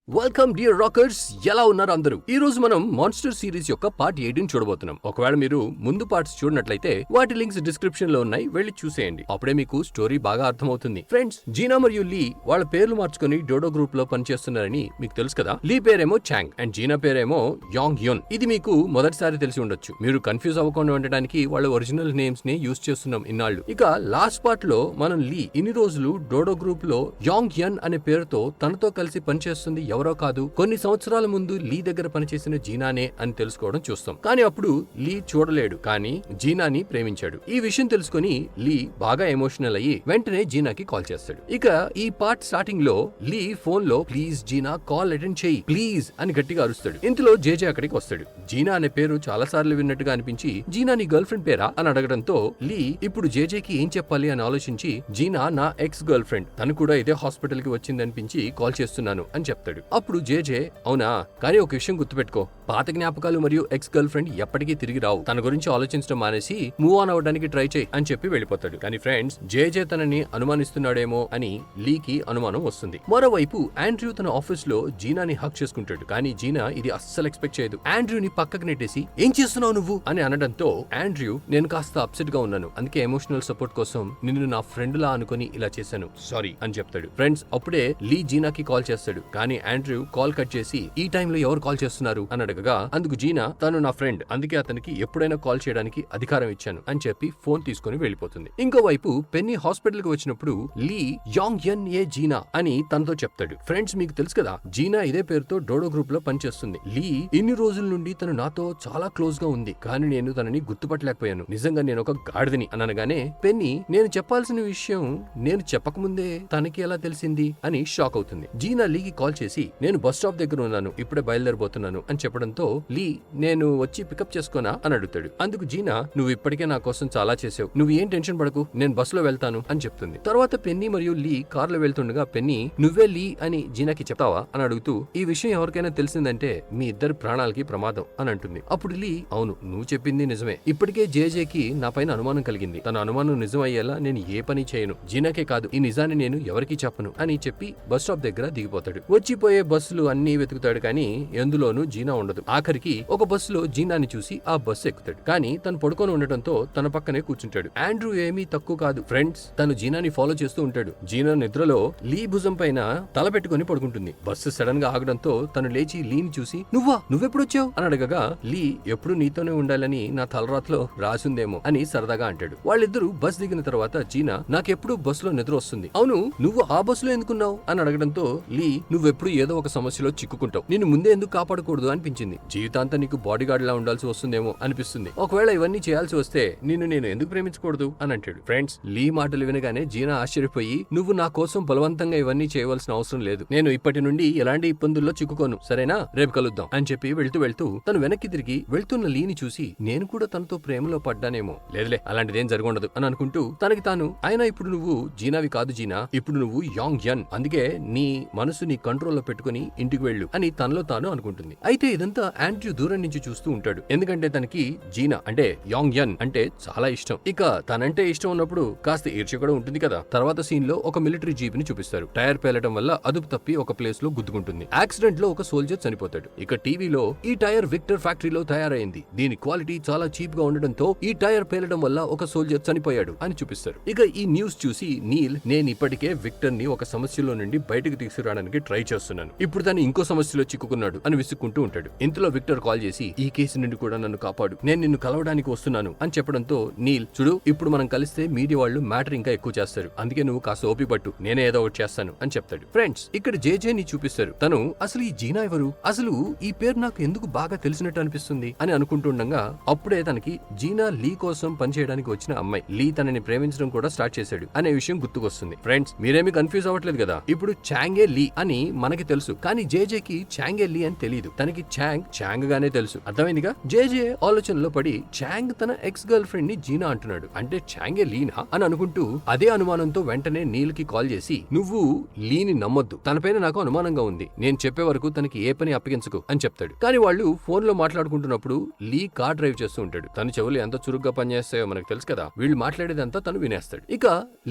Welcome dear rockers, ఎలా ఉన్నారు అందరూ? ఈ రోజు మనం మాన్స్టర్ సిరీస్ యొక్క పార్ట్ 8 చూడబోతున్నాం. ఒకవేళ మీరు ముందు పార్ట్స్ చూడనట్లయితే వాటి లింక్స్ డిస్క్రిప్షన్ లో ఉన్నాయి, వెళ్ళి చూసేయండి. అప్పుడే మీకు స్టోరీ బాగా అర్థమవుతుంది. ఫ్రెండ్స్, జీనా మరియు లీ వాళ్ళ పేర్లు మార్చుకుని డోడో గ్రూప్ లో పనిచేస్తున్నారని మీకు తెలుసు కదా. లీ పేరేమో చాంగ్ అండ్ జీనా పేరేమో యాంగ్ యున్. ఇది మీకు మొదటిసారి తెలిసి ఉండొచ్చు. మీరు కన్ఫ్యూజ్ అవ్వకుండా ఉండడానికి వాళ్ళ ఒరిజినల్ నేమ్స్ ని యూజ్ చేస్తున్నాం ఇన్నాళ్ళు. ఇక లాస్ట్ పార్ట్ లో మనం లీ ఇన్ని రోజులు డోడో గ్రూప్ లో యాంగ్ యన్ అనే పేరుతో తనతో కలిసి పనిచేస్తుంది ఎవరో కాదు, కొన్ని సంవత్సరాల ముందు లీ దగ్గర పనిచేసిన జీనానే అని తెలుసుకోవడం చూస్తాం. కానీ అప్పుడు లీ చూడలేడు, కానీ జీనాని ప్రేమించాడు. ఈ విషయం తెలుసుకుని లీ బాగా ఎమోషనల్ అయ్యి వెంటనే జీనాకి కాల్ చేస్తాడు. ఇక ఈ పార్ట్ స్టార్టింగ్ లో లీ ఫోన్ లో ప్లీజ్ జీనా కాల్ అటెండ్ చేయి ప్లీజ్ అని గట్టిగా అరుస్తాడు. ఇంతలో జేజే అక్కడికి వస్తాడు. జీనా అనే పేరు చాలా సార్లు విన్నట్టుగా అనిపించి జీనా నీ గర్ల్ ఫ్రెండ్ పేరా అని అడగడంతో లీ ఇప్పుడు జేజేకి ఏం చెప్పాలి అని ఆలోచించి జీనా నా ఎక్స్ గర్ల్ ఫ్రెండ్, తను కూడా ఇదే హాస్పిటల్ కి వచ్చిందనిపించి కాల్ చేస్తున్నాను అని చెప్తాడు. అప్పుడు జేజే అవునా, కానీ ఒక విషయం గుర్తుపెట్టుకో, పాత జ్ఞాపకాలు మరియు ఎక్స్ గర్ల్ ఫ్రెండ్ ఎప్పటికీ తిరిగి రావు, తన గురించి ఆలోచించడం మానేసి మూవ్ ఆన్ అవ్వడానికి ట్రై చేయి అని చెప్పి వెళ్ళిపోతాడు. కానీ ఫ్రెండ్స్, జేజే తనని అనుమానిస్తున్నాడేమో అని లీకి అనుమానం వస్తుంది. మరోవైపు ఆండ్రూ తన ఆఫీస్ లో జీనాని హక్ చేసుకుంటాడు. కానీ జీనా ఇది అస్సలు ఎక్స్పెక్ట్ చేయదు. ఆండ్రూని పక్కకు నెట్టేసి ఏం చేస్తున్నావు నువ్వు అని అనడంతో ఆండ్రూ నేను కాస్త అప్సెట్ గా ఉన్నాను, అందుకే ఎమోషనల్ సపోర్ట్ కోసం నిన్ను నా ఫ్రెండ్ లా అనుకుని ఇలా చేశాను, సారీ అని చెప్తాడు. ఫ్రెండ్స్, అప్పుడే లీ జీనాకి కాల్ చేస్తాడు. కానీ ఆండ్రూ కాల్ కట్ చేసి ఈ టైంలో ఎవరు కాల్ చేస్తున్నారు అని అడగగా అందుకు జీనా తను నా ఫ్రెండ్, అందుకే అతనికి ఎప్పుడైనా కాల్ చేయడానికి అధికారం ఇచ్చాను అని చెప్పి ఫోన్ తీసుకుని వెళ్ళిపోతుంది. ఇంకోవైపు పెన్నీ హాస్పిటల్ కి వచ్చినప్పుడు లీ యాంగ్ యన్ ఏ జీనా అని తనతో చెప్తాడు. ఫ్రెండ్స్, మీకు తెలుసు కదా జీనా ఇదే పేరుతో డోడో గ్రూప్ లో పనిచేస్తుంది. లీ ఇన్ని రోజుల నుండి తను నాతో చాలా క్లోజ్ గా ఉంది, కానీ నేను తనని గుర్తుపట్టలేకపోయాను, నిజంగా నేను ఒక గాడిదని అని అనగానే పెన్నీ నేను చెప్పాల్సిన విషయం నేను చెప్పకముందే తనకి ఎలా తెలిసింది అని షాక్ అవుతుంది. జీనా లీకి కాల్ చేసి నేను బస్ స్టాప్ దగ్గర ఉన్నాను, ఇప్పుడే బయలుదేరబోతున్నాను అని చెప్పడంతో లీ నేను వచ్చి పికప్ చేసుకోనా అని అడుగుతాడు. అందుకు జీనా నువ్వు ఇప్పటికే నా కోసం చాలా చేసావు, నువ్వు ఏం టెన్షన్ పడకు, నేను బస్సులో వెళ్తాను అని చెప్తుంది. తర్వాత పెన్నీ మరియు లీ కార్లో వెళ్తుండగా పెన్నీ నువ్వే లీ అని జీనాకి చెప్తావా అని అడుగుతూ ఈ విషయం ఎవరికైనా తెలిసిందంటే మీ ఇద్దరు ప్రాణాలకి ప్రమాదం అని అంటుంది. అప్పుడు లీ అవును నువ్వు చెప్పింది నిజమే, ఇప్పటికే జేజేకి నా పైన అనుమానం కలిగింది, తన అనుమానం నిజం అయ్యేలా నేను ఏ పని చేయను, జీనాకే కాదు ఈ నిజాన్ని నేను ఎవరికీ చెప్పను అని చెప్పి బస్ స్టాప్ దగ్గర దిగిపోతాడు. వచ్చిపోయే బస్సులు అన్ని వెతుకుతాడు, కానీ ఎందులోనూ జీనా ఉండదు. ఆఖరికి ఒక బస్సులో జీనాని చూసి ఆ బస్సు ఎక్కుతాడు. కానీ తను పడుకొని ఉండటంతో తన పక్కనే కూర్చుంటాడు. ఆండ్రూ ఏమీ తక్కువ కాదు ఫ్రెండ్స్, తను జీనాని ఫాలో చేస్తూ ఉంటాడు. జీనా నిద్రలో లీ భుజం పైన తల పెట్టుకుని పడుకుంటుంది. బస్సు సడన్ గా ఆగడంతో తను లేచి లీని చూసి నువ్వెప్పుడు వచ్చావు అని అడగగా లీ ఎప్పుడు నీతోనే ఉండాలని నా తలరాతలో రాసుందేమో అని సరదాగా అంటాడు. వాళ్ళిద్దరూ బస్ దిగిన తర్వాత జీనా నాకెప్పుడు బస్సులో నిద్ర వస్తుంది, అవును నువ్వు ఆ బస్సులో ఎందుకున్నావు అని అడగడంతో లీ నువ్వెప్పుడు ఏదో ఒక సమస్యలో చిక్కుకుంటావు, నిన్ను ముందే ఎందుకు కాపాడకూడదు అనిపించింది, జీవితాంతం నీకు బాడీ గార్డ్ లా ఉండాల్సి వస్తుందేమో అనిపిస్తుంది, ఒకవేళ ఇవన్నీ చేయాల్సి వస్తే నిన్ను నేను ఎందుకు ప్రేమించకూడదు అని అంటాడు. ఫ్రెండ్స్, లీ మాటలు వినగానే జీనా ఆశ్చర్యపోయి నువ్వు నా కోసం బలవంతంగా ఇవన్నీ చేయవలసిన అవసరం లేదు, నేను ఇప్పటి నుండి ఎలాంటి ఇబ్బందుల్లో చిక్కుకోను, సరేనా, రేపు కలుద్దాం అని చెప్పి వెళ్తూ తను వెనక్కి తిరిగి వెళ్తున్న లీని చూసి నేను కూడా తనతో ప్రేమలో పడ్డానేమో, లేదులే అలాంటిదేం జరగఉండదు అని అనుకుంటూ తనకి తాను అయినా ఇప్పుడు నువ్వు జీనావి కాదు జీనా, ఇప్పుడు నువ్వు యాంగ్ యన్, అందుకే నీ మనసు నీ కంట్రోల్లో పెట్టుకుని ఇంటికి వెళ్ళు అని తనలో తాను అనుకుంటుంది. అయితే ఇదంతా ఆండ్రూ దూరం నుంచి చూస్తూ ఉంటాడు, ఎందుకంటే తనకి జీనా అంటే యాంగ్ యన్ అంటే చాలా ఇష్టం. ఇక తనంటే ఇష్టం ఉన్నప్పుడు కాస్త ఈర్ష్య కూడా ఉంటుంది కదా. తర్వాత సీన్ లో ఒక మిలిటరీ జీప్ ని చూపిస్తారు. టైర్ పేలటం వల్ల అదుపు తప్పి ఒక ప్లేస్ లో గుద్దుకుంటుంది. యాక్సిడెంట్ లో ఒక సోల్జర్ చనిపోతాడు. ఇక టీవీలో ఈ టైర్ విక్టర్ ఫ్యాక్టరీలో తయారైంది, దీని క్వాలిటీ చాలా చీప్ గా ఉండడంతో ఈ టైర్ పేలడం వల్ల ఒక సోల్జర్ చనిపోయాడు అని చూపిస్తారు. ఇక ఈ న్యూస్ చూసి నీల్ నేను ఇప్పటికే విక్టర్ ని ఒక సమస్యలో నుండి బయటకు తీసుకురావడానికి ట్రై చేస్తున్నాను, ఇప్పుడు తను ఇంకో సమస్యలో చిక్కుకున్నాడు అని విసుక్కుంటూ ఉంటాడు. ఇంతలో విక్టర్ కాల్ చేసి ఈ కేసు నుండి కూడా నన్ను కాపాడు, నేను నిన్ను కలవడానికి వస్తున్నాను అని చెప్పడంతో నీల్ చూడు ఇప్పుడు మనం కలిస్తే మీడియా వాళ్ళు మ్యాటర్ ఇంకా ఎక్కువ చేస్తారు, అందుకే నువ్వు కాస్త ఓపి పట్టు, నేనే ఏదో ఒకటి చేస్తాను అని చెప్తాడు. ఫ్రెండ్స్, ఇక్కడ జేజే ని చూపిస్తారు. తను అసలు ఈ జీనా ఎవరు, అసలు ఈ పేరు నాకు ఎందుకు బాగా తెలిసినట్టు అనిపిస్తుంది అని అనుకుంటుండగా అప్పుడే తనకి జీనా లీ కోసం పనిచేయడానికి వచ్చిన అమ్మాయి, లీ తనని ప్రేమించడం కూడా స్టార్ట్ చేశాడు అనే విషయం గుర్తుకొస్తుంది. ఫ్రెండ్స్, మీరేమీ కన్ఫ్యూజ్ అవ్వట్లేదు కదా, ఇప్పుడు చాంగే లీ అని మనకి తెలుసు, కానీ జేజేకి చాంగే లీ అని తెలియదు, తనకి చాంగ్ చాంగ్ గానే తెలుసు. అర్థమైందిగా? జేజే ఆలోచనలో పడి చాంగ్ తన ఎక్స్ గర్ల్ ఫ్రెండ్ ని జీనా అంటున్నాడు. అంటే చాంగే లీనా అని అనుకుంటూ అదే అనుమానంతో వెంటనే నీల్ కి కాల్ చేసి, నువ్వు లీని నమ్మొద్దు, తనపైన నాకు అనుమానంగా ఉంది, నేను చెప్పే వరకు తనకి ఏ పని అప్పగించకు అని చెప్తాడు. కానీ వాళ్ళు ఫోన్ లో మాట్లాడుకుంటున్నప్పుడు లీ కార్ డ్రైవ్ చేస్తూ ఉంటాడు. తన చెవులు ఎంత చురుగ్గా పనిచేస్తాయో మనకు తెలుసు కదా. వీళ్ళు మాట్లాడేదంతా తను వినేస్తాడు. ఇక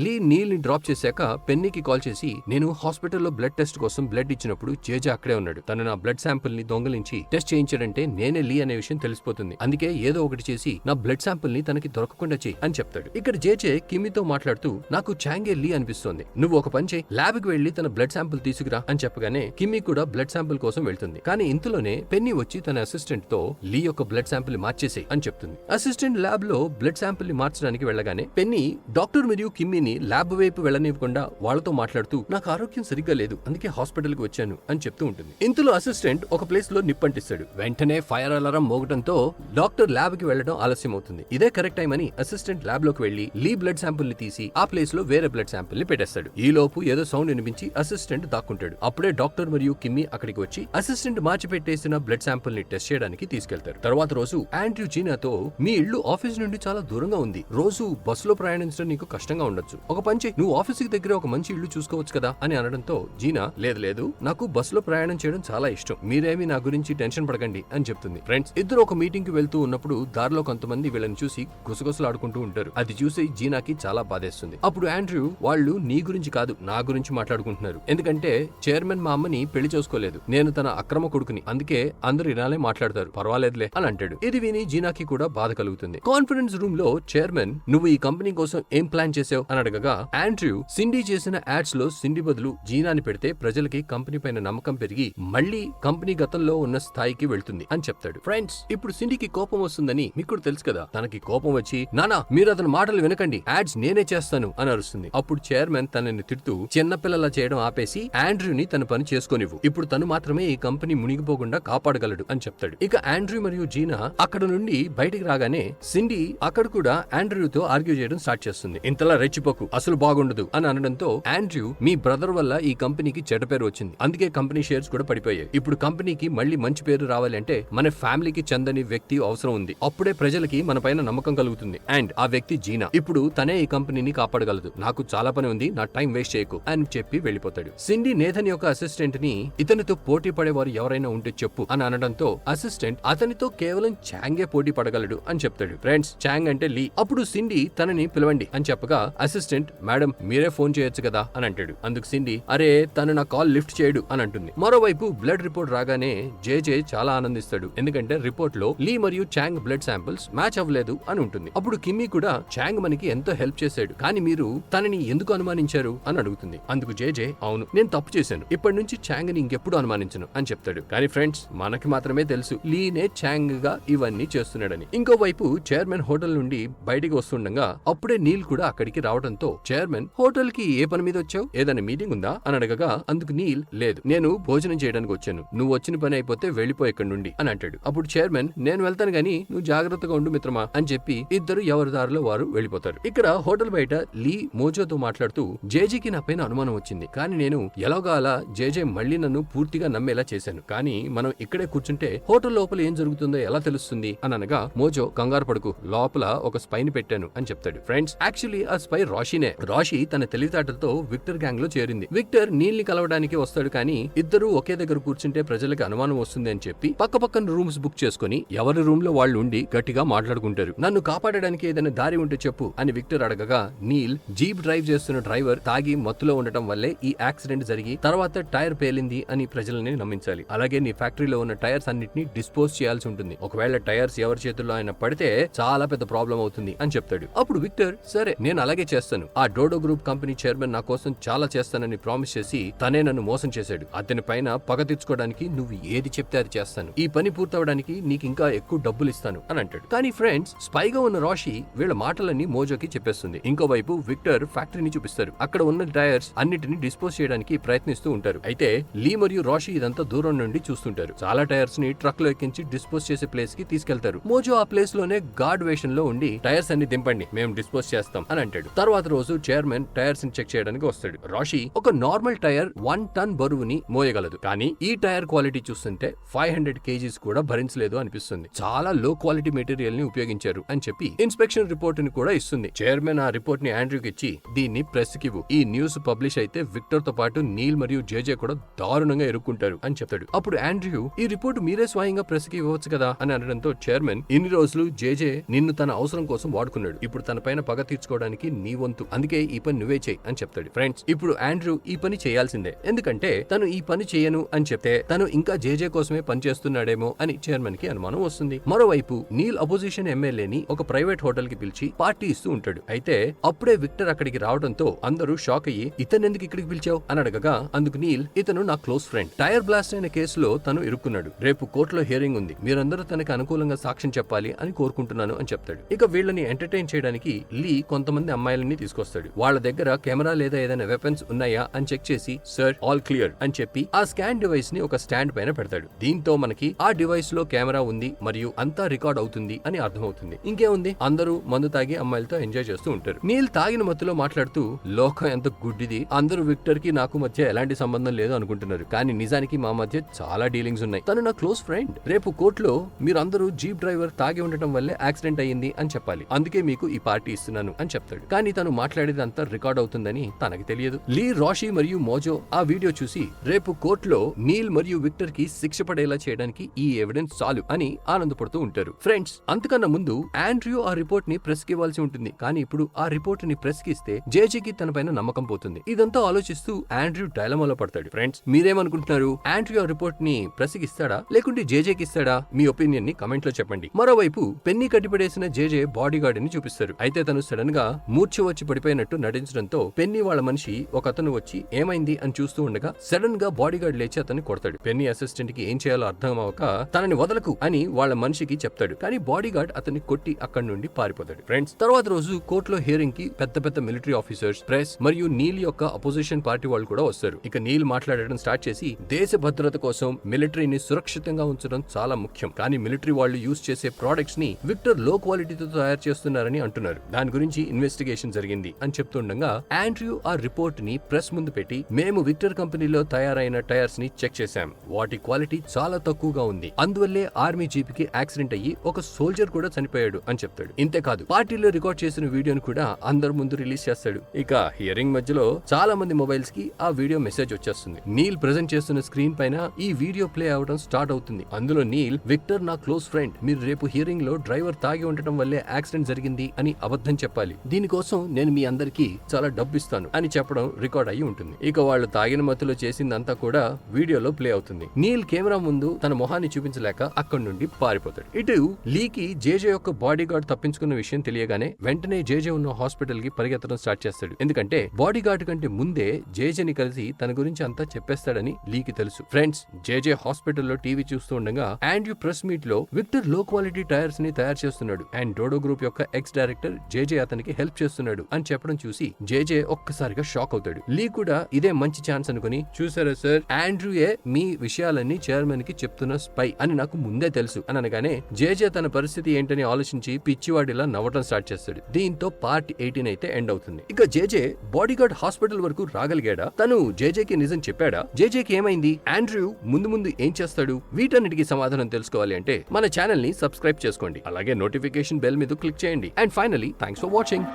లీ నీల్ ని డ్రాప్ చేశాక పెన్నీకి కాల్ చేసి, నేను హాస్పిటల్లో బ్లడ్ టెస్ట్ కోసం బ్లడ్ ఇచ్చినప్పుడు జేజే అక్కడే ఉన్నాడు, తను నా బ్లడ్ శాంపిల్ ని దొంగలించి టెస్ట్ చేయించాడంటే నేనే లీ అనే విషయం తెలిసిపోతుంది, అందుకే ఏదో ఒకటి చేసి నా బ్లడ్ శాంపిల్ ని తనకి దొరకకుండా చేయి అని చెప్తాడు. ఇక్కడ జేజే కిమ్మితో మాట్లాడుతూ, నాకు చాంగే లీ అనిపిస్తోంది, నువ్వు ఒక పని చేయి, ల్యాబ్ కి వెళ్లి తన బ్లడ్ శాంపిల్ తీసుకురా అని చెప్పగానే కిమ్మి కూడా బ్లడ్ శాంపిల్ కోసం వెళ్తుంది. కానీ ఇంతలోనే పెన్నీ వచ్చి తన అసిస్టెంట్ తో లీ యొక్క బ్లడ్ శాంపిల్ మార్చేసేయ్ అని చెప్తుంది. అసిస్టెంట్ ల్యాబ్ లో బ్లడ్ శాంపిల్ ని మార్చడానికి వెళ్ళగానే పెన్నీ డాక్టర్ మరియు కిమ్మిని ల్యాబ్ వైపు వెళ్ళనివ్వకుండా వాళ్ళతో మాట్లాడుతూ, నాకు ఆరోగ్యం సరిగ్గా లేదు, అందుకే హాస్పిటల్ కి వచ్చాను అని చెప్తూ ఉంటుంది. ఇంతలో అసిస్టెంట్ ఒక ప్లేస్ లో నిప్పంటిస్తాడు. వెంటనే ఫైర్ అలారం మోగటంతో డాక్టర్ ల్యాబ్ కి వెళ్లడం ఆలస్యం అవుతుంది. ఇదే కరెక్ట్ టైం అని అసిస్టెంట్ ల్యాబ్ లోకి వెళ్లి లీ బ్లడ్ శాంపిల్ ని తీసి ఆ ప్లేస్ లో వేరే బ్లడ్ శాంపిల్ ని పెట్టేస్తాడు. ఈ లోపు ఏదో సౌండ్ వినిపించి అసిస్టెంట్ దాక్కుంటాడు. అప్పుడే డాక్టర్ మరియు కిమ్మి అక్కడికి వచ్చి అసిస్టెంట్ మార్చి పెట్టేసిన బ్లడ్ శాంపిల్ ని టెస్ట్ చేయడానికి తీసుకెళ్తారు. తర్వాత రోజు ఆండ్రూ జీనాతో, మీ ఇల్లు ఆఫీస్ నుండి చాలా దూరంగా ఉంది, రోజు బస్సులో ప్రయాణించడం నీకు కష్టంగా ఉండొచ్చు, ఒక పని చేయి, నువ్వు ఆఫీస్ కి దగ్గర ఒక మంచి ఇల్లు చూసుకోవచ్చు కదా అని అనడంతో జీనా, లేదు నాకు బస్సులో ప్రయాణం చేయడం చాలా ఇష్టం, మీరేమీ నా గురించి టెన్షన్ పడకండి అని చెప్తుంది. ఫ్రెండ్స్, ఇద్దరు ఒక మీటింగ్ కి వెళ్తూ ఉన్నప్పుడు దారిలో కొంతమంది వీళ్ళని చూసి గుసగుసలాడుకుంటూ ఉంటారు. అది చూసి జీనాకి చాలా బాధేస్తుంది. అప్పుడు ఆండ్రూ, వాళ్ళు నీ గురించి కాదు నా గురించి మాట్లాడుకుంటున్నారు, ఎందుకంటే చైర్మన్ మా అమ్మని పెళ్లి చేసుకోలేదు, నేను తన అక్రమ కొడుకుని, అందుకే అందరూ ఇలానే మాట్లాడతారు, పర్వాలేదులే అని అంటాడు. ఇది విని జీనాకి కూడా బాధ కలుగుతుంది. కాన్ఫరెన్స్ రూమ్ లో చైర్మన్, నువ్వు ఈ కంపెనీ కోసం ఏం ప్లాన్ చేసావు అని అడగగా ఆండ్రూ సిండీ చేసిన యాడ్స్ లో సిండీ బదులు జీనాని పెడితే ప్రజలకి కంపెనీ పైన నమ్మకం పెరిగి మళ్ళీ కంపెనీ గతంలో ఉన్న స్థాయికి వెళ్తుంది అని చెప్తాడు. ఫ్రెండ్స్, ఇప్పుడు సిండీకి కోపం వస్తుందని మీకు కూడా తెలుసు కదా. తనకి కోపం వచ్చి, నానా మీరు అతని మాటలు వినకండి, యాడ్స్ నేనే చేస్తాను అని అరుస్తుంది. అప్పుడు చైర్మన్ తనని తిడుతూ, చిన్నపిల్లలా చేయడం ఆపేసి ఆండ్రూని తన పని చేసుకోనివ్వు, ఇప్పుడు తను మాత్రమే ఈ కంపెనీ మునిగిపోకుండా కాపాడగలడు అని చెప్తాడు. ఇక ఆండ్రూ మరియు జీనా అక్కడ నుండి బయటికి రాగానే సిండీ అక్కడ కూడా ఆండ్రూతో ఆర్గ్యూ చేయడం స్టార్ట్ చేస్తుంది. ఇంతలా రెచ్చిపోకు, అసలు బాగుండదు అని అనడంతో ఆండ్రూ, మీ బ్రదర్ వల్ల ఈ కంపెనీకి చెడ్డ పేరు వచ్చింది, అందుకే కంపెనీ షేర్స్ కూడా పడిపోయాయి, ఇప్పుడు కంపెనీకి మళ్ళీ మంచి పేరు రావాలి అంటే మన ఫ్యామిలీకి చెందని వ్యక్తి అవసరం ఉంది, అప్పుడే ప్రజలకి మన పైన నమ్మకం కలుగుతుంది, అండ్ ఆ వ్యక్తి జీనా, ఇప్పుడు తనే ఈ కంపెనీని కాపాడగలదు, నాకు చాలా పని ఉంది, నా టైం వేస్ట్ చేయకు అని చెప్పి వెళ్లిపోతాడు. సిండీ నేథన్ యొక్క అసిస్టెంట్ ని, ఇతనితో పోటీ పడేవారు ఎవరైనా ఉంటే చెప్పు అని అనడంతో అసిస్టెంట్, అతనితో కేవలం చాంగే పోటీ పడగలడు అని చెప్తాడు. ఫ్రెండ్స్, చాంగ్ అంటే లీ. అప్పుడు సిండీ తనని పిలవండి అని చెప్పగా అసిస్టెంట్, మేడం మీరే ఫోన్ చేయొచ్చు కదా అని అంటాడు. అందుకు సిండీ, అరే తను నా కాల్ లిఫ్ట్ చేయడు అని అంటుంది. మరోవైపు బ్లడ్ రిపోర్ట్ రాగానే జేజే చాలా ఆనందిస్తాడు, ఎందుకంటే రిపోర్ట్ లో లీ మరియు చాంగ్ బ్లడ్ శాంపిల్స్ మ్యాచ్ అవ్వలేదు అని ఉంటుంది. అప్పుడు కిమ్మీ కూడా, చాంగ్ మనకి ఎంతో హెల్ప్ చేశాడు, కానీ మీరు తనని ఎందుకు అనుమానించారు అని అడుగుతుంది. అందుకు జేజే, అవును నేను తప్పు చేశాను, ఇప్పటి నుంచి చాంగ్ ని ఇంకెప్పుడు అనుమానించను అని చెప్తాడు. కానీ ఫ్రెండ్స్, మనకి మాత్రమే తెలుసు లీనే చాంగ్ గా ఇవన్నీ చేస్తున్నాడని. ఇంకోవైపు చైర్మన్ హోటల్ నుండి బయటికి వస్తుండగా అప్పుడే నీల్ కూడా అక్కడికి రావడంతో చైర్మన్, హోటల్ కి ఏ పని మీద వచ్చావు, ఏదైనా మీటింగ్ ఉందా అని అడగగా అందుకు నీల్, లేదు నేను భోజనం చేయడానికి వచ్చాను, నువ్వు వచ్చిన పని అయిపోతే వెళ్ళిపో ఇక్కడి నుండి అని అంటాడు. అప్పుడు చైర్మన్, నేను వెళ్తాను గానీ నువ్వు జాగ్రత్తగా ఉండు మిత్రమా అని చెప్పి ఇద్దరు ఎవరి దారిలో వారు వెళ్ళిపోతారు. ఇక్కడ హోటల్ బయట లీ మోజోతో మాట్లాడుతూ, జేజేకి నా పైన అనుమానం వచ్చింది, కానీ నేను ఎలాగో అలా జేజే మళ్ళీ నన్ను పూర్తిగా నమ్మేలా చేశాను, కానీ మనం ఇక్కడే కూర్చుంటే హోటల్ లోపల ఏం జరుగుతుందో ఎలా తెలుస్తుంది అని అనగా మోజో, కంగారు పడుకు, లోపల ఒక స్పైని పెట్టాను అని చెప్తాడు. ఫ్రెండ్స్, యాక్చువల్లీ ఆ స్పై రాషీనే. రాషీ తన తెలివితేటలతో విక్టర్ గ్యాంగ్ లో చేరింది. విక్టర్ నీల్ ని కలవడానికి వస్తాడు, కానీ ఇద్దరు ఒకే దగ్గర కూర్చుంటే ప్రజలకు అనుమానం వస్తుంది అని చెప్పి పక్క పక్కన రూమ్స్ బుక్ చేసుకుని ఎవరి రూమ్ లో వాళ్ళు ఉండి గట్టిగా మాట్లాడుకుంటారు. నన్ను కాపాడడానికి ఏదైనా దారి ఉంటే చెప్పు అని విక్టర్ అడగగా నీల్, జీప్ డ్రైవ్ చేస్తున్న డ్రైవర్ తాగి మత్తులో ఉండటం వల్లే ఈ యాక్సిడెంట్ జరిగి తర్వాత టైర్ పేలింది అని ప్రజలని నమ్మించాలి, అలాగే నీ ఫ్యాక్టరీలో ఉన్న టైర్స్ అన్నిటిని డిస్పోజ్ చేయాల్సి ఉంటుంది, ఒకవేళ టైర్స్ ఎవరి చేతుల్లో అయినా పడితే చాలా పెద్ద ప్రాబ్లం అవుతుంది అని చెప్తాడు. అప్పుడు విక్టర్, సరే నేను అలాగే చేస్తాను, ఆ డోడో గ్రూప్ కంపెనీ చైర్మన్ నా కోసం చాలా చేస్తానని ప్రామిస్ చేసి తనే నన్ను మోసం చేశాడు, అతని పైన పగ తీర్చుకోవడానికి నువ్వు ఏది చెప్తే అది చేస్తాను, ఈ పని పూర్తవడానికి నీకు ఇంకా ఎక్కువ డబ్బులు ఇస్తాను అని అంటాడు. కానీ ఫ్రెండ్స్, స్పైగా ఉన్న రాషి వీళ్ళ మాటలన్నీ మోజోకి చెప్పేస్తుంది. ఇంకోవైపు విక్టర్ ఫ్యాక్టరీని చూపిస్తారు. అక్కడ ఉన్న టైర్స్ అన్నిటిని డిస్పోజ్ చేయడానికి ప్రయత్నిస్తూ ఉంటారు. అయితే లీ మరియు రాషి ఇదంతా దూరం నుండి చూస్తుంటారు. చాలా టైర్స్ ని ట్రక్ లో ఎక్కించి డిస్పోజ్ చేసే ప్లేస్ కి తీసుకెళ్తారు. మోజో ఆ ప్లేస్ లోనే గార్డ్ వేషన్ లో ఉండి, టైర్స్ అన్ని దింపండి మేము డిస్పోజ్ చేస్తాం అని అంటాడు. తర్వాత రోజు చైర్మన్ టైర్స్ ని చెక్ చేయడానికి వస్తాడు. రాషి, ఒక నార్మల్ టైర్ 1 టన్ బరువుని మోయగలదు, కానీ ఈ టైర్ క్వాలిటీ చూస్తుంటే 500 kgs కూడా భరించలేదు అనిపిస్తుంది. చాలా లో క్వాలిటీ మెటీరియల్ ని ఉపయోగించారు అని చెప్పి ఇన్స్పెక్షన్ రిపోర్ట్ ని కూడా ఇస్తుంది. చైర్మన్ ఆ రిపోర్ట్ ని ఆండ్రూకి ఇచ్చి దీన్ని ప్రెస్ కివ్వు. ఈ న్యూస్ పబ్లిష్ అయితే విక్టర్ తో పాటు నీల్ మరియు జేజే కూడా దారుణంగా ఎరుక్కుంటారు అని చెప్తాడు. అప్పుడు ఆండ్రూ ఈ రిపోర్ట్ మీరే స్వయంగా ప్రెస్ కి ఇవ్వచ్చు కదా అని అనడంతో చైర్మన్ ఇన్ని రోజులు జేజే నిన్ను తన అవసరం కోసం వాడుకున్నాడు. ఇప్పుడు తన పైన పగ తీర్చుకోవడానికి నీ వంతు, అందుకే ఈ పని నువ్వే చేయి అని చెప్తాడు. ఫ్రెండ్స్, ఇప్పుడు ఆండ్రూ ఈ పని చేయాల్సిందే. ఎందుకంటే తను ఈ పని చేయను అని చెప్తే తను ఇంకా జేజే కోసమే పనిచేస్తున్నాడేమో అని చైర్మన్ కి అనుమానం వస్తుంది. మరోవైపు నీల్ అపోజిషన్ ఎమ్మెల్యేని ఒక ప్రైవేట్ హోటల్ కి పిలిచి పార్టీ ఇస్తూ ఉంటాడు. అయితే అప్పుడే విక్టర్ అక్కడికి రావడంతో అందరూ షాక్ అయ్యి ఇతనెందుకు ఇక్కడికి పిలిచావు అని అడగగా అందుకు నీల్ ఇతను నా క్లోజ్ ఫ్రెండ్, టైర్ బ్లాస్ట్ అయిన కేసులో తను ఇరుక్కున్నాడు. రేపు కోర్టులో హియరింగ్ ఉంది, మీరందరూ తనకి అనుకూలంగా సాక్ష్యం చెప్పాలి అని కోరుకుంటున్నాను అని చెప్తాడు. ఇక వీళ్ళని ఎంటర్టైన్ చేయడానికి లీ కొంతమంది అమ్మాయిలని తీసుకొస్తాడు. వాళ్ళ దగ్గర కెమెరా లేదా ఏదైనా వెపన్స్ ఉన్నాయా అని చెక్ చేసి సర్ ఆల్ క్లియర్ అని చెప్పి ఆ స్కాన్ డివైస్ ని ఒక స్టాండ్ పైన పెడతాడు. దీంతో మనకి ఆ డివైస్ లో కెమెరా ఉంది మరియు అంతా రికార్డ్ అవుతుంది అని అర్థమవుతుంది. ఇంకేముంది, అందరూ మందు తాగి అమ్మాయిలతో ఎంజాయ్ చేస్తూ ఉంటారు. నీల్ తాగిన మత్తులో మాట్లాడుతూ లోకం ఎంత గుడ్డిది, అందరూ విక్టర్ కి నాకు మధ్య ఎలాంటి సంబంధం లేదు అనుకుంటున్నారు, కానీ నిజానికి మా మధ్య చాలా డీలింగ్స్ ఉన్నాయి. తను నా క్లోజ్ ఫ్రెండ్. రేపు కోర్టులో మీరందరూ జీప్ డ్రైవర్ తాగి ఉండటం వల్లే యాక్సిడెంట్ అయ్యింది అని చెప్పాలి, అందుకే మీకు ఈ పార్టీ ఇస్తున్నాను అని చెప్తాడు. కానీ తను మాట్లాడేది అంతా రికార్డ్ అవుతుందని తనకి తెలియదు. లీ, రాషి మరియు మోజో ఆ వీడియో చూసి రేపు కోర్టులో నీల్ మరియు విక్టర్ కి శిక్ష పడేలా చేయడానికి ఈ ఎవిడెన్స్ చాలు అని ఆనందపడుతూ ఉంటారు. ఫ్రెండ్స్, అంతకన్నా ముందు ఆండ్రూ ఆ రిపోర్ట్ ని ప్రెస్ కి ఇవ్వాల్సి ఉంటుంది. కానీ ఇప్పుడు ఆ రిపోర్ట్ ని ప్రెస్ కి ఇస్తే జేజేకి తన పైన నమ్మకం పోతుంది. ఇదంతా ఆలోచిస్తూ ఆండ్రూ డైలమాలో పడతాడు. ఫ్రెండ్స్, మీరేమనుకుంటున్నారు? ఆండ్రూ ఆ రిపోర్ట్ ని ప్రెస్ కి ఇస్తాడా లేకుంటే జేజేకి ఇస్తాడా? మీ ఒపీనియన్ ని కమెంట్ లో చెప్పండి. మరోవైపు పెన్నీ కట్టిపడేసిన జేజే బాడీ గార్డ్ ని చూపిస్తారు. అయితే తను సడన్ గా మూర్ఛ వచ్చి పడిపోయినట్టు నటించడంతో పెన్నీ వాళ్ళ మనిషి ఒక అతను వచ్చి ఏమైంది అని చూస్తూ ఉండగా సడన్ గా బాడీ గార్డ్ లేచి అతన్ని కొడతాడు. పెన్నీ అసిస్టెంట్ కి ఏం చేయాలో అర్థం అవ్వక తనని వదలకు అని వాళ్ళ మనిషికి చెప్తాడు. కానీ బాడీ గార్డ్ అతన్ని కొట్టి అక్కడి నుండి పారిపోతాడు. ఫ్రెండ్స్, తర్వాత రోజు కోర్టులో హియరింగ్ కి పెద్ద పెద్ద మిలిటరీ ఆఫీసర్స్, ప్రెస్ మరియు నీల్ యొక్క అపోజిషన్ పార్టీ వాళ్ళు కూడా వస్తారు. ఇక నీల్ మాట్లాడడం స్టార్ట్ చేసి దేశ భద్రత కోసం మిలిటరీని సురక్షితంగా ఉంచడం చాలా ముఖ్యం, కానీ మిలిటరీ వాళ్ళు యూజ్ చేసే ప్రొడక్ట్స్ ని విక్టర్ లో క్వాలిటీతో తయారు చేస్తున్నారని అంటున్నారు. దాని గురించి ఇన్వెస్టిగేషన్ జరిగింది అని చెప్తుండగా ఆండ్రూ ఆ రిపోర్ట్ ని ప్రెస్ ముందు పెట్టి మేము విక్టర్ కంపెనీలో తయారైన టైర్స్ ని చెక్ చేశాం, వాటి క్వాలిటీ చాలా తక్కువగా ఉంది, అందువల్లే ఆర్మీ జీప్ కి యాక్సిడెంట్ అయ్యి ఒక సోల్జర్ కూడా చనిపోయాడు అని చెప్తాడు. ఇంతేకాదు పార్టీలో రికార్డ్ చేసిన వీడియోను కూడా అందరి ముందు రిలీజ్ చేస్తాడు. ఇక హియరింగ్ మధ్యలో చాలా మంది మొబైల్స్ కి ఆ వీడియో మెసేజ్ వచ్చేస్తుంది. నీల్ ప్రెజెంట్ చేస్తున్న స్క్రీన్ పైన ఈ వీడియో ప్లే అవడం స్టార్ట్ అవుతుంది. అందులో నీల్ విక్టర్ నా క్లోజ్ ఫ్రెండ్, మీరు రేపు హియరింగ్ లో డ్రైవర్ తాగి ఉండటం వల్లే యాక్సిడెంట్ జరిగింది అని అబద్ధం చెప్పాలి, దీనికోసం నేను మీ అందరికీ చాలా డబ్బు ఇస్తాను అని చెప్పడం రికార్డ్ అయ్యి ఉంటుంది. ఇక వాళ్ళు తాగిన మత్తులో చేసిందంతా కూడా వీడియోలో ప్లే అవుతుంది. నీల్ కెమెరా ముందు తన మొహాన్ని చూపించలేక అక్కడి నుండి పారిపోతాడు. ఇటు లీకి జేజే యొక్క బాడీ గార్డ్ తప్పించుకున్న విషయం తెలియగానే వెంటనే జేజే ఉన్న హాస్పిటల్ కి పరిగెత్తడం స్టార్ట్ చేస్తాడు. ఎందుకంటే బాడీ గార్డ్ కంటే ముందే జేజేని కలిసి తన గురించి అంతా చెప్పేస్తాడని లీకి తెలుసు. ఫ్రెండ్స్, జేజే హాస్పిటల్లో టీవీ చూస్తూ ఉండగా ఆండ్రూ ప్రెస్ మీట్ లో విక్టర్ లో క్వాలిటీ టైర్స్ ని తయారు చేస్తున్నాడు అండ్ డోడో గ్రూప్ యొక్క ఎక్స్ డైరెక్టర్ జేజే అతనికి హెల్ప్ చేస్తున్నాడు అని చెప్పడం చూసి జేజే ఒక్కసారిగా షాక్ అవుతాడు. లీ కూడా ఇదే మంచి ఛాన్స్ అనుకుని, చూసారా సార్, ఆండ్రూయే మీ విషయాలన్నీ చైర్మన్ కి చెప్తున్న స్పై అని నాకు ముందే తెలుసు అని అనగానే జేజే తన పరిస్థితి ఏంటని ఆలోచించి పిచ్చివాడిలా నవ్వటం స్టార్ట్ చేస్తాడు. దీంతో పార్ట్ 18 అయితే ఎండ్ అవుతుంది. ఇక జేజే బాడీ గార్డ్ హాస్పిటల్ వరకు రాగలిగాడా? తను జేజేకి నిజం చెప్పాడా? జేజేకి ఏమైంది? ఆండ్రూ ముందు ముందు ఏం చేస్తాడు? వీటన్నిటికీ సమాధానం తెలుసుకోవాలి అంటే మన ఛానల్ ని సబ్స్క్రైబ్ చేసుకోండి, అలాగే నోటిఫికేషన్ బెల్ మీద క్లిక్ చేయండి. And finally thanks for watching.